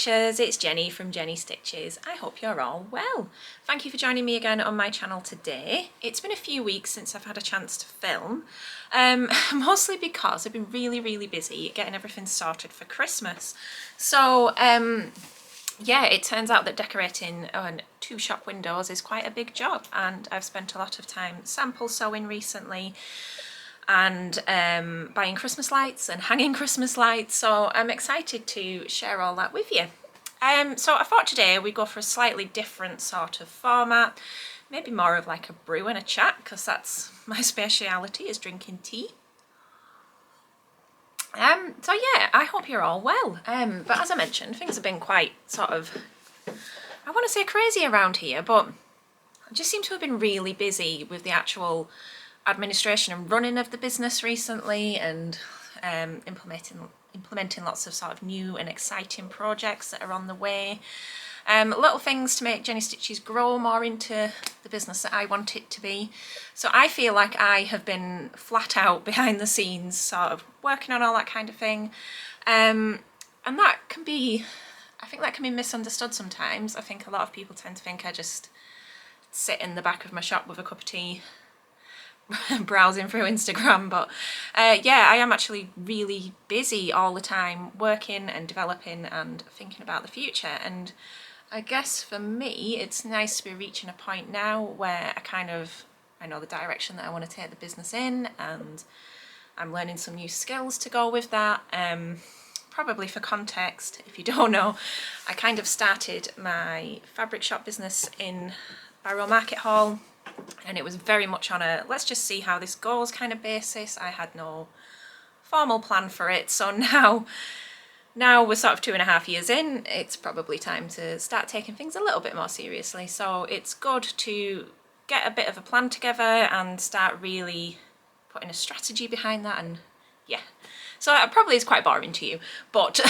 Stitchers, it's Jenny from Jenny Stitches. I hope you're all well. Thank you for joining me again on my channel today. It's been a few weeks since I've had a chance to film, mostly because I've been really busy getting everything sorted for Christmas. So yeah, it turns out that decorating 2 shop windows is quite a big job, and I've spent a lot of time sample sewing recently and buying Christmas lights and hanging Christmas lights, so I'm excited to share all that with you. So I thought today we'd go for a slightly different sort of format, maybe more of like a brew and a chat, because that's my speciality, is drinking tea. So yeah, I hope you're all well, but as I mentioned, things have been quite sort of, I want to say crazy around here, but I just seem to have been really busy with the actual administration and running of the business recently, and implementing lots of sort of new and exciting projects that are on the way. Little things to make Jenny Stitches grow more into the business that I want it to be. So I feel like I have been flat out behind the scenes sort of working on all that kind of thing. And that can be, I think that can be misunderstood sometimes. I think a lot of people tend to think I just sit in the back of my shop with a cup of tea browsing through Instagram, but yeah, I am actually really busy all the time working and developing and thinking about the future. And I guess for me it's nice to be reaching a point now where I know the direction that I want to take the business in, and I'm learning some new skills to go with that. Probably for context, if you don't know, I kind of started my fabric shop business in Barrow Market Hall, and it was very much on a let's just see how this goes kind of basis. I had no formal plan for it, so now we're sort of 2.5 years in, it's probably time to start taking things a little bit more seriously. So it's good to get a bit of a plan together and start really putting a strategy behind that. And yeah, so that probably is quite boring to you, but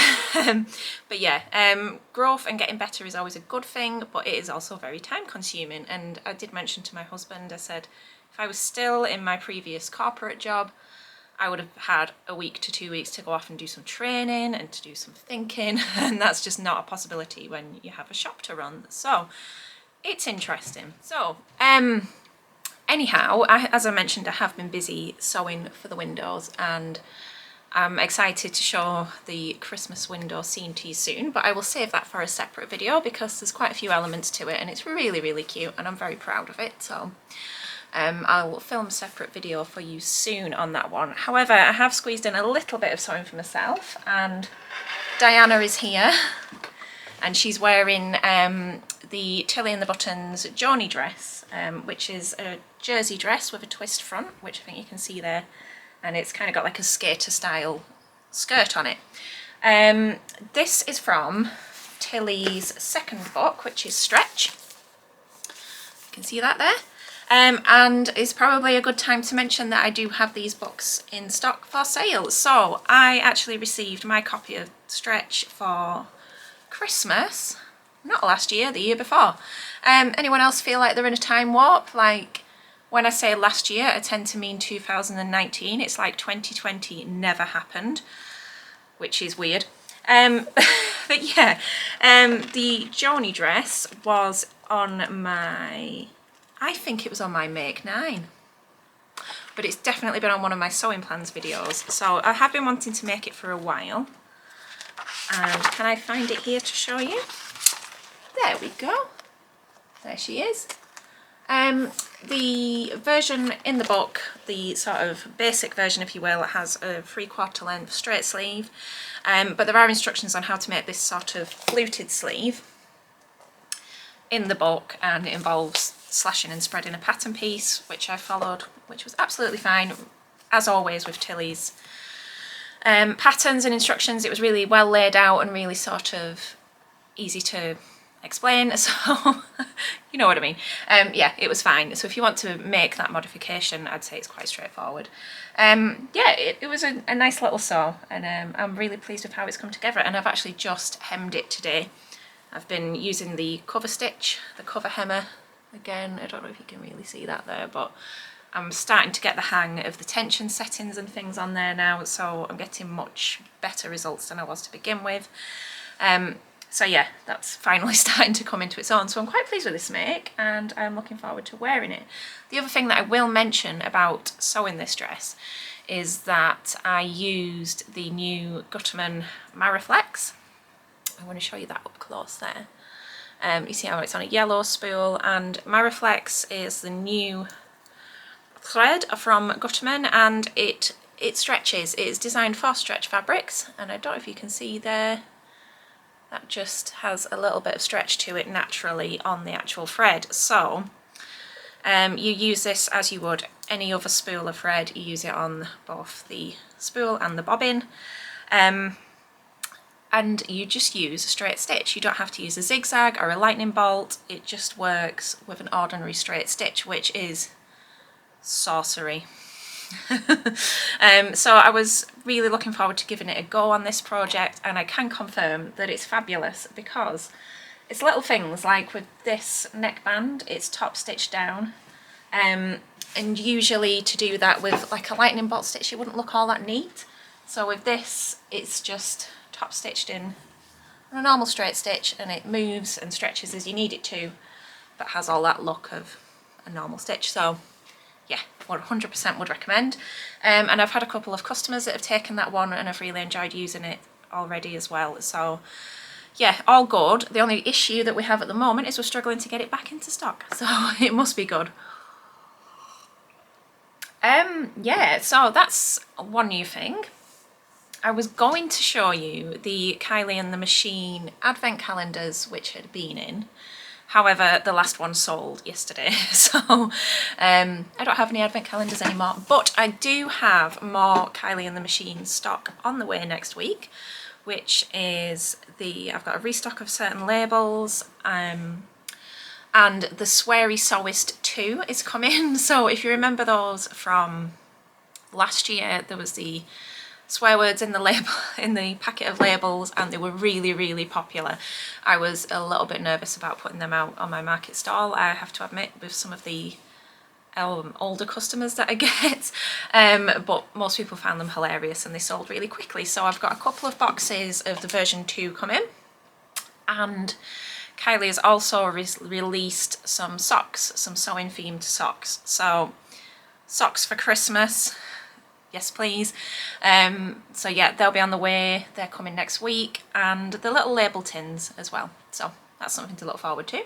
but yeah, growth and getting better is always a good thing, but it is also very time consuming. And I did mention to my husband, I said, if I was still in my previous corporate job, I would have had a week to 2 weeks to go off and do some training and to do some thinking, and that's just not a possibility when you have a shop to run. So it's interesting. So anyhow, as I mentioned, I have been busy sewing for the windows, and I'm excited to show the Christmas window scene to you soon, but I will save that for a separate video because there's quite a few elements to it and it's really cute and I'm very proud of it. So I'll film a separate video for you soon on that one. However, I have squeezed in a little bit of sewing for myself, and Diana is here and she's wearing the Tilly and the Buttons Joni dress, which is a jersey dress with a twist front, which I think you can see there, and it's kind of got like a skater style skirt on it. This is from Tilly's second book, which is Stretch. You can see that there. And it's probably a good time to mention that I do have these books in stock for sale. So I actually received my copy of Stretch for Christmas, not last year, the year before. Anyone else feel like they're in a time warp? Like, when I say last year, I tend to mean 2019. It's like 2020 never happened, which is weird. But yeah, the Joni dress was on my, I think it was on my Make 9, but it's definitely been on one of my sewing plans videos. So I have been wanting to make it for a while, and can I find it here to show you? There we go. There she is. The version in the book, the sort of basic version if you will, has a 3/4 length straight sleeve, but there are instructions on how to make this sort of fluted sleeve in the book, and it involves slashing and spreading a pattern piece, which I followed, which was absolutely fine. As always with Tilly's patterns and instructions, it was really well laid out and really sort of easy to explain, so you know what I mean. Yeah, it was fine. So if you want to make that modification, I'd say it's quite straightforward. Yeah, it was a nice little sew, and I'm really pleased with how it's come together, and I've actually just hemmed it today. I've been using the cover stitch, the cover hemmer. Again, I don't know if you can really see that there, but I'm starting to get the hang of the tension settings and things on there now, so I'm getting much better results than I was to begin with. So yeah, that's finally starting to come into its own. So I'm quite pleased with this make, and I'm looking forward to wearing it. The other thing that I will mention about sewing this dress is that I used the new Gutermann Maraflex. I want to show you that up close there. You see how it's on a yellow spool, and Maraflex is the new thread from Gutterman, and it stretches. It's designed for stretch fabrics, and I don't know if you can see there, that just has a little bit of stretch to it naturally on the actual thread. So you use this as you would any other spool of thread. You use it on both the spool and the bobbin, and you just use a straight stitch. You don't have to use a zigzag or a lightning bolt. It just works with an ordinary straight stitch, which is sorcery. So I was really looking forward to giving it a go on this project, and I can confirm that it's fabulous, because it's little things like with this neckband, it's top stitched down, and usually to do that with like a lightning bolt stitch, it wouldn't look all that neat. So with this, it's just top stitched in on a normal straight stitch, and it moves and stretches as you need it to, but has all that look of a normal stitch. So yeah, 100% would recommend. And I've had a couple of customers that have taken that one and have really enjoyed using it already as well. So yeah, all good. The only issue that we have at the moment is we're struggling to get it back into stock. So it must be good. Yeah, so that's one new thing. I was going to show you the Kylie the Machine advent calendars which had been in. However, the last one sold yesterday, so I don't have any advent calendars anymore, but I do have more Kylie the Machine stock on the way next week, which is I've got a restock of certain labels, and the Sweary Sewist 2 is coming. So if you remember those from last year, there was the swear words in the label, in the packet of labels, and they were really, really popular. I was a little bit nervous about putting them out on my market stall, I have to admit, with some of the older customers that I get, but most people found them hilarious and they sold really quickly. So I've got a couple of boxes of the version 2 coming, and Kylie has also released some socks, some sewing themed socks. So socks for Christmas, yes please. So yeah, they'll be on the way, they're coming next week, and the little label tins as well. So that's something to look forward to.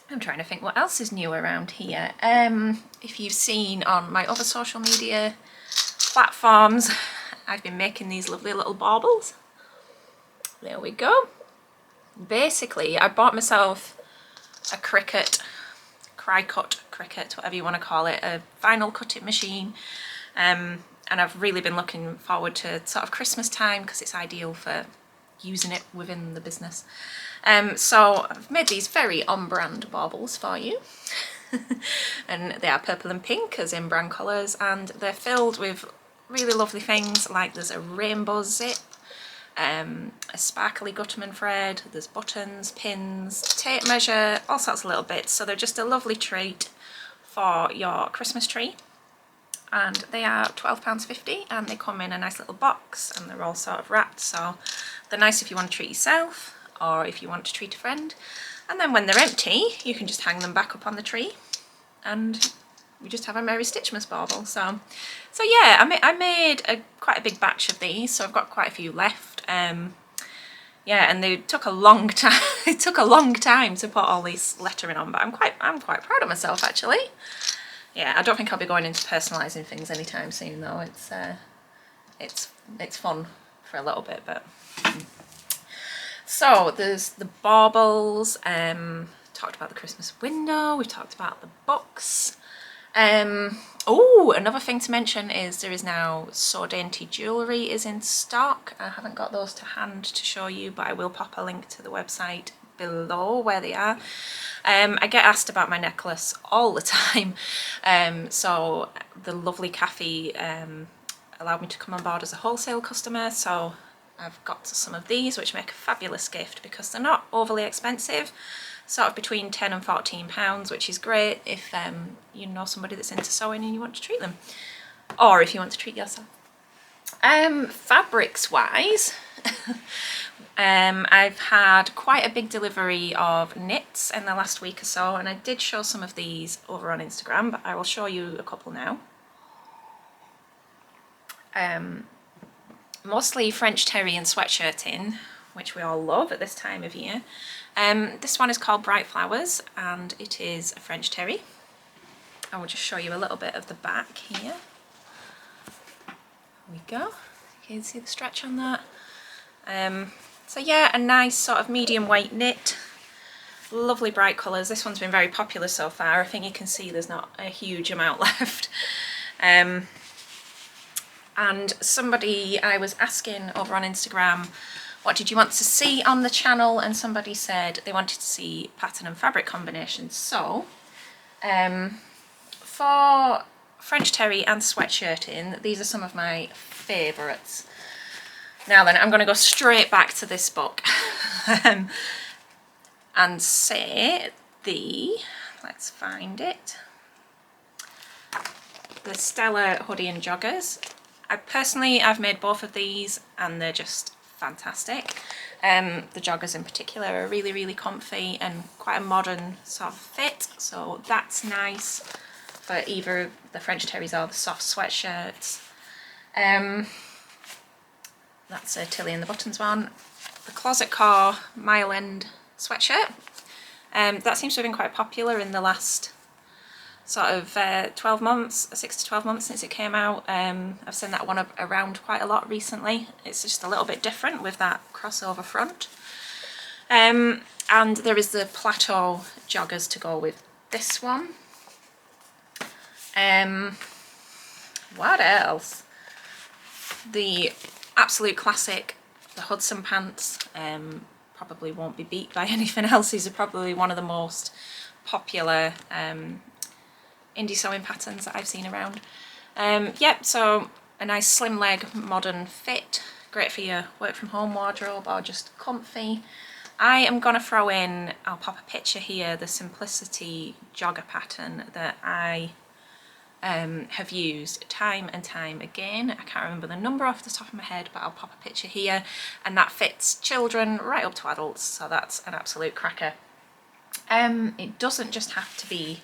I'm trying to think what else is new around here. If you've seen on my other social media platforms, I've been making these lovely little baubles. There we go. Basically, I bought myself a Cricut, whatever you want to call it, a vinyl cutting machine, and I've really been looking forward to sort of Christmas time because it's ideal for using it within the business. So I've made these very on-brand baubles for you, and they are purple and pink as in brand colours, and they're filled with really lovely things like there's a rainbow zip, a sparkly Gutterman thread, there's buttons, pins, tape measure, all sorts of little bits. So they're just a lovely treat for your Christmas tree, and they are £12.50, and they come in a nice little box, and they're all sort of wrapped, so they're nice if you want to treat yourself or if you want to treat a friend. And then when they're empty, you can just hang them back up on the tree and we just have a merry Stitchmas bauble. So yeah, I made quite a big batch of these, so I've got quite a few left. Yeah, and they took a long time. It took a long time to put all this lettering on, but I'm quite proud of myself actually. Yeah, I don't think I'll be going into personalising things anytime soon though. It's fun for a little bit, but. So there's the baubles. Talked about the Christmas window. We've talked about the books. Oh, another thing to mention is there is now Dainty Jewellery is in stock. I haven't got those to hand to show you, but I will pop a link to the website below where they are. I get asked about my necklace all the time, so the lovely Kathy allowed me to come on board as a wholesale customer, so I've got some of these which make a fabulous gift because they're not overly expensive, sort of between £10 and £14, which is great if you know somebody that's into sewing and you want to treat them, or if you want to treat yourself. Fabrics wise, I've had quite a big delivery of knits in the last week or so, and I did show some of these over on Instagram, but I will show you a couple now. Mostly French terry and sweatshirting, which we all love at this time of year. This one is called Bright Flowers, and it is a French terry. I will just show you a little bit of the back here. There we go. You can see the stretch on that. So yeah, a nice sort of medium weight knit. Lovely bright colours. This one's been very popular so far. I think you can see there's not a huge amount left. And somebody, I was asking over on Instagram, what did you want to see on the channel? And somebody said they wanted to see pattern and fabric combinations. So, for French terry and sweatshirting, these are some of my favourites. Now then, I'm going to go straight back to this book and say let's find it, the Stella hoodie and joggers. I've made both of these and they're just fantastic. The joggers in particular are really, really comfy and quite a modern sort of fit, so that's nice for either the French terries or the soft sweatshirts. That's a Tilly and the Buttons one. The Closet Core Mile End sweatshirt. That seems to have been quite popular in the last sort of 12 months, 6 to 12 months since it came out. I've seen that one around quite a lot recently. It's just a little bit different with that crossover front. And there is the plateau joggers to go with this one. What else? The absolute classic, the Hudson pants, probably won't be beat by anything else. These are probably one of the most popular indie sewing patterns that I've seen around. Yep, so a nice slim leg, modern fit, great for your work from home wardrobe or just comfy. I am gonna throw in, I'll pop a picture here, the Simplicity jogger pattern that I have used time and time again. I can't remember the number off the top of my head, but I'll pop a picture here, and that fits children right up to adults, so that's an absolute cracker. It doesn't just have to be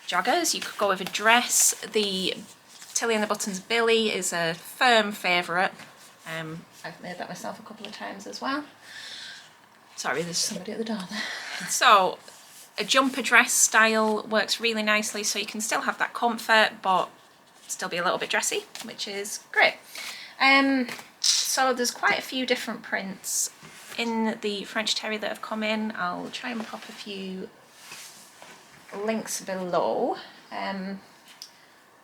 joggers, you could go with a dress. The Tilly and the Buttons Billy is a firm favourite. I've made that myself a couple of times as well. Sorry, there's somebody at the door there. So a jumper dress style works really nicely, so you can still have that comfort but still be a little bit dressy, which is great. So there's quite a few different prints in the French terry that have come in. I'll try and pop a few links below.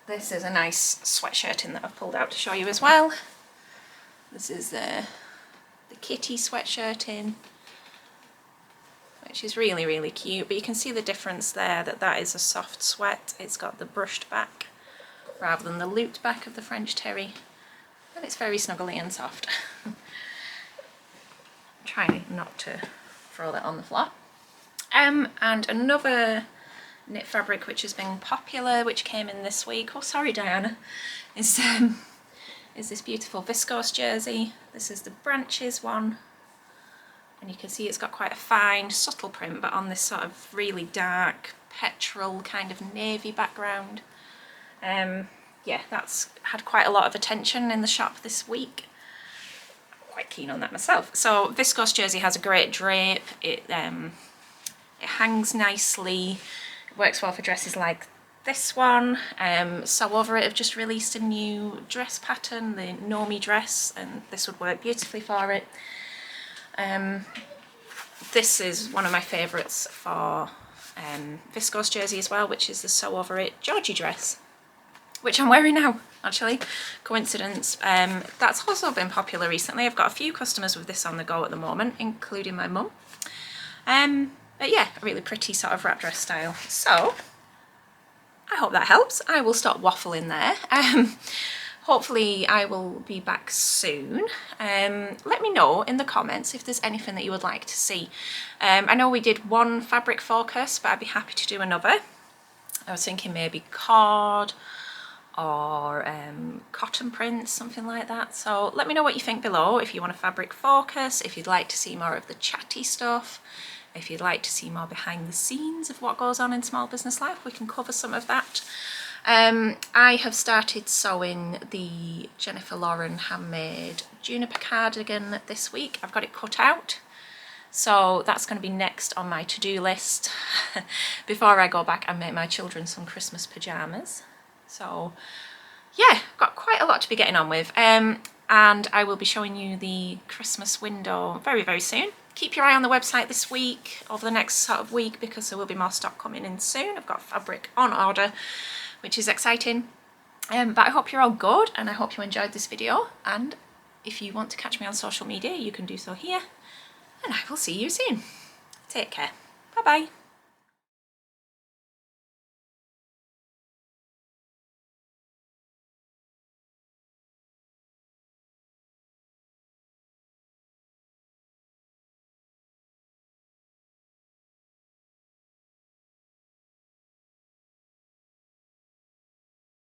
This is a nice sweatshirting that I've pulled out to show you as well. This is the kitty sweatshirting, which is really, really cute, but you can see the difference there, that is a soft sweat. It's got the brushed back rather than the looped back of the French terry, and it's very snuggly and soft. I'm trying not to throw that on the floor. And another knit fabric which has been popular, which came in this week, oh sorry Diana, is this beautiful Viscose Jersey. This is the Branches one. And you can see it's got quite a fine, subtle print, but on this sort of really dark, petrol kind of navy background. Yeah, that's had quite a lot of attention in the shop this week. I'm quite keen on that myself. So Viscose Jersey has a great drape. It hangs nicely. It works well for dresses like this one. Sew Over It have just released a new dress pattern, the Nomi dress, and this would work beautifully for it. This is one of my favourites for Viscose Jersey as well, which is the Sew Over It Georgie dress, which I'm wearing now, actually. Coincidence. That's also been popular recently. I've got a few customers with this on the go at the moment, including my mum. But yeah, a really pretty sort of wrap dress style. So I hope that helps. I will stop waffling there. Hopefully I will be back soon. Let me know in the comments if there's anything that you would like to see. I know we did one fabric focus, but I'd be happy to do another. I was thinking maybe cord or cotton prints, something like that. So let me know what you think below, if you want a fabric focus, if you'd like to see more of the chatty stuff, if you'd like to see more behind the scenes of what goes on in small business life, we can cover some of that. I have started sewing the Jennifer Lauren handmade juniper cardigan this week. I've got it cut out, so that's going to be next on my to-do list before I go back and make my children some Christmas pyjamas. So yeah, got quite a lot to be getting on with, and I will be showing you the Christmas window very, very soon. Keep your eye on the website this week, over the next sort of week, because there will be more stock coming in soon. I've got fabric on order, which is exciting. But I hope you're all good, and I hope you enjoyed this video. And if you want to catch me on social media, you can do so here. And I will see you soon. Take care. Bye bye.